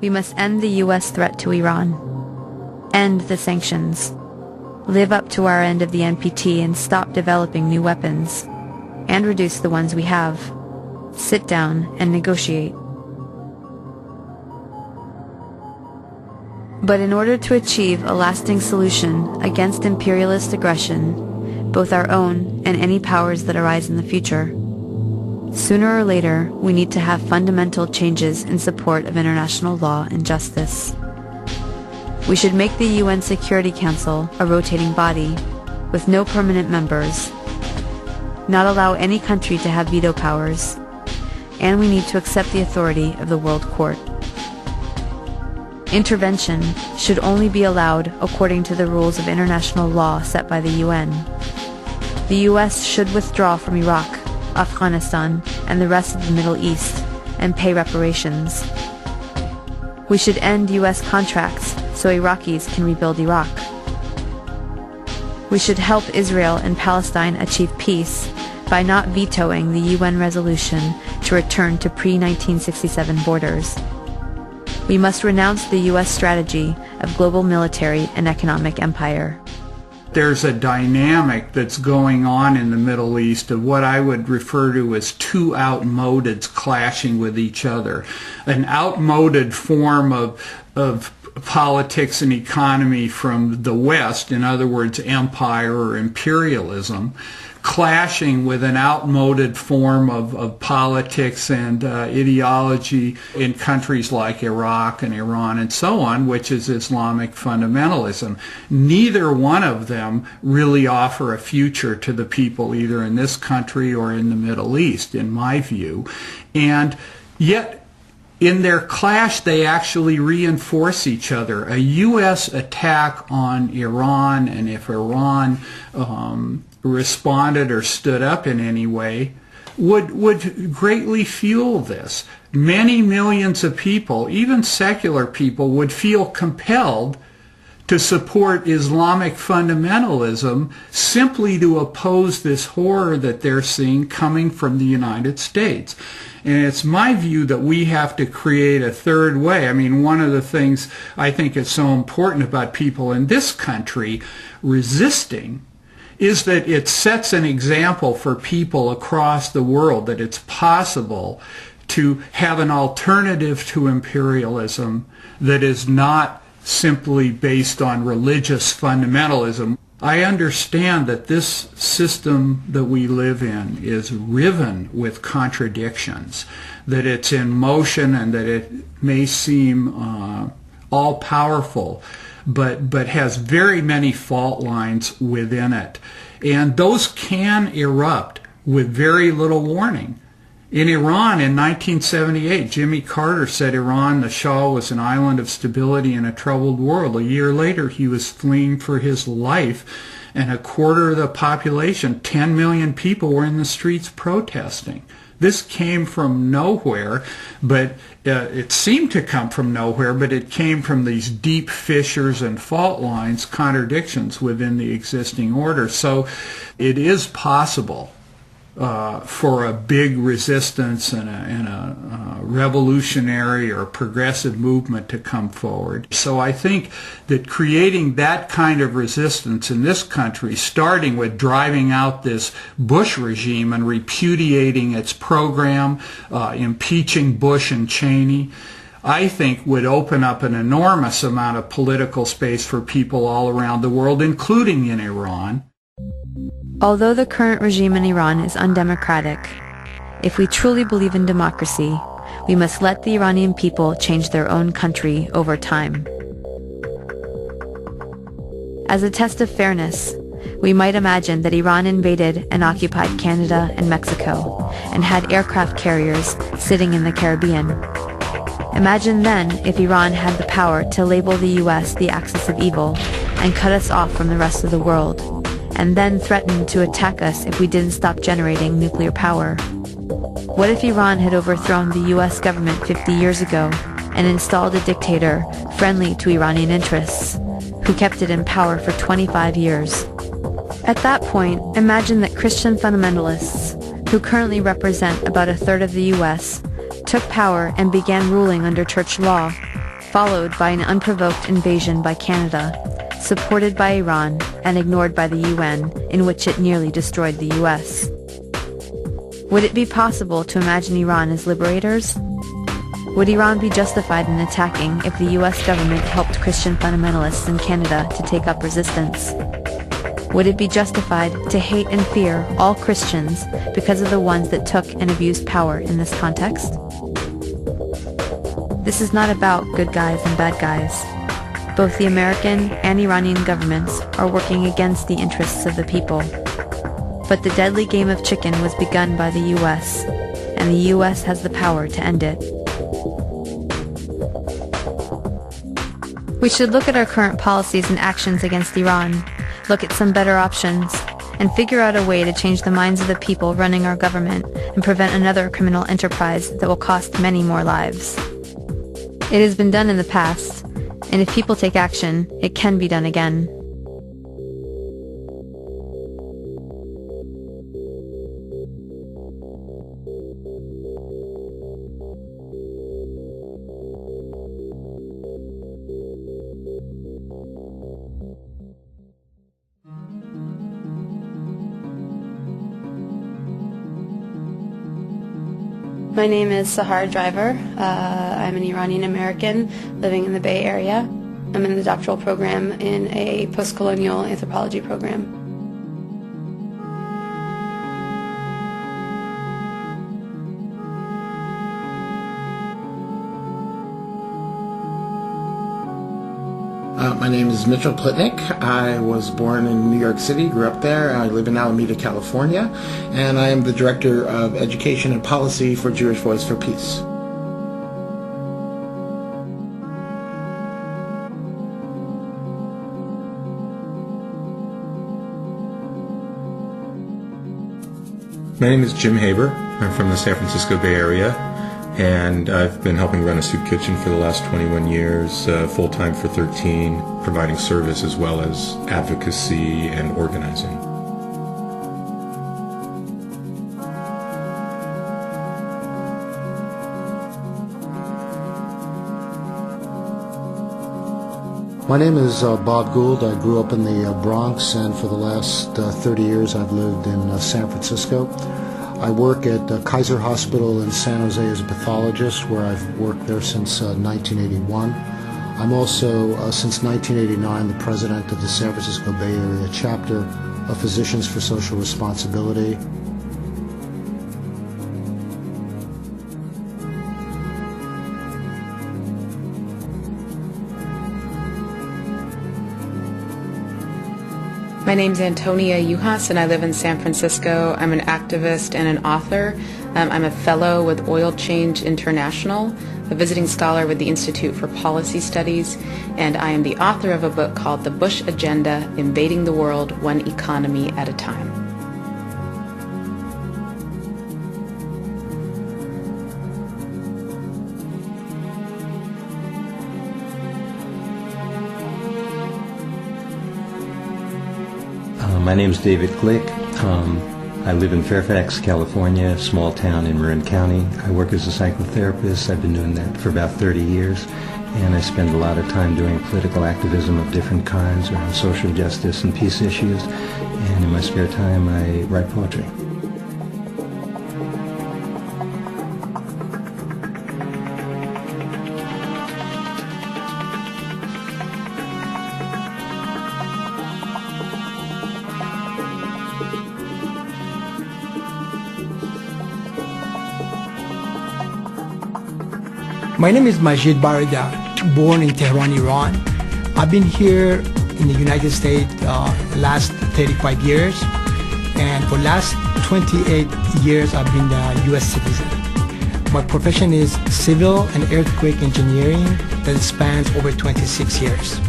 We must end the U.S. threat to Iran, end the sanctions, live up to our end of the NPT and stop developing new weapons, and reduce the ones we have. Sit down and negotiate. But in order to achieve a lasting solution against imperialist aggression, both our own and any powers that arise in the future, sooner or later we need to have fundamental changes in support of international law and justice. We should make the UN Security Council a rotating body with no permanent members, not allow any country to have veto powers, and we need to accept the authority of the World Court. Intervention should only be allowed according to the rules of international law set by the UN. The US should withdraw from Iraq, Afghanistan, and the rest of the Middle East and pay reparations. We should end US contracts so Iraqis can rebuild Iraq. We should help Israel and Palestine achieve peace by not vetoing the UN resolution to return to pre-1967 borders. We must renounce the U.S. strategy of global military and economic empire. There's a dynamic that's going on in the Middle East of what I would refer to as two outmodeds clashing with each other. An outmoded form of politics and economy from the West, in other words, empire or imperialism, clashing with an outmoded form of politics and ideology in countries like Iraq and Iran and so on, which is Islamic fundamentalism. Neither one of them really offer a future to the people either in this country or in the Middle East, in my view. And yet, in their clash, they actually reinforce each other. A U.S. attack on Iran, and if Iran responded or stood up in any way, would greatly fuel this. Many millions of people, even secular people, would feel compelled to support Islamic fundamentalism simply to oppose this horror that they're seeing coming from the United States. And it's my view that we have to create a third way. I mean, one of the things I think is so important about people in this country resisting is that it sets an example for people across the world that it's possible to have an alternative to imperialism that is not simply based on religious fundamentalism. I understand that this system that we live in is riven with contradictions, that it's in motion and that it may seem all-powerful, but has very many fault lines within it. And those can erupt with very little warning. In Iran in 1978, Jimmy Carter said Iran, the Shah, was an island of stability in a troubled world. A year later, he was fleeing for his life, and a quarter of the population, 10 million people, were in the streets protesting. This came from nowhere, but it seemed to come from nowhere, but it came from these deep fissures and fault lines, contradictions within the existing order. So it is possible for a big resistance and a revolutionary or progressive movement to come forward. So I think that creating that kind of resistance in this country, starting with driving out this Bush regime and repudiating its program, impeaching Bush and Cheney, I think would open up an enormous amount of political space for people all around the world, including in Iran. Although the current regime in Iran is undemocratic, if we truly believe in democracy, we must let the Iranian people change their own country over time. As a test of fairness, we might imagine that Iran invaded and occupied Canada and Mexico and had aircraft carriers sitting in the Caribbean. Imagine then if Iran had the power to label the US the axis of evil and cut us off from the rest of the world, and then threatened to attack us if we didn't stop generating nuclear power. What if Iran had overthrown the US government 50 years ago and installed a dictator friendly to Iranian interests, who kept it in power for 25 years? At that point, imagine that Christian fundamentalists, who currently represent about a third of the US, took power and began ruling under church law, followed by an unprovoked invasion by Canada, supported by Iran and ignored by the UN, in which it nearly destroyed the US. Would it be possible to imagine Iran as liberators? Would Iran be justified in attacking if the US government helped Christian fundamentalists in Canada to take up resistance? Would it be justified to hate and fear all Christians because of the ones that took and abused power in this context? This is not about good guys and bad guys. Both the American and Iranian governments are working against the interests of the people. But the deadly game of chicken was begun by the US, and the US has the power to end it. We should look at our current policies and actions against Iran, look at some better options, and figure out a way to change the minds of the people running our government and prevent another criminal enterprise that will cost many more lives. It has been done in the past, and if people take action, it can be done again. My name is Sahar Driver. I'm an Iranian American living in the Bay Area. I'm in the doctoral program in a post-colonial anthropology program. My name is Mitchell Plitnick. I was born in New York City, grew up there. I live in Alameda, California, and I am the Director of Education and Policy for Jewish Voice for Peace. My name is Jim Haber. I'm from the San Francisco Bay Area, and I've been helping run a soup kitchen for the last 21 years, full-time for 13, providing service as well as advocacy and organizing. My name is Bob Gould. I grew up in the Bronx, and for the last 30 years I've lived in San Francisco. I work at Kaiser Hospital in San Jose as a pathologist, where I've worked there since 1981. I'm also, since 1989, the president of the San Francisco Bay Area chapter of Physicians for Social Responsibility. My name's Antonia Juhas, and I live in San Francisco. I'm an activist and an author. I'm a fellow with Oil Change International, a visiting scholar with the Institute for Policy Studies, and I am the author of a book called The Bush Agenda: Invading the World One Economy at a Time. My name is David Glick. I live in Fairfax, California, a small town in Marin County. I work as a psychotherapist. I've been doing that for about 30 years, and I spend a lot of time doing political activism of different kinds around social justice and peace issues, and in my spare time I write poetry. My name is Majid Barida, born in Tehran, Iran. I've been here in the United States the last 35 years, and for the last 28 years I've been a U.S. citizen. My profession is civil and earthquake engineering that spans over 26 years.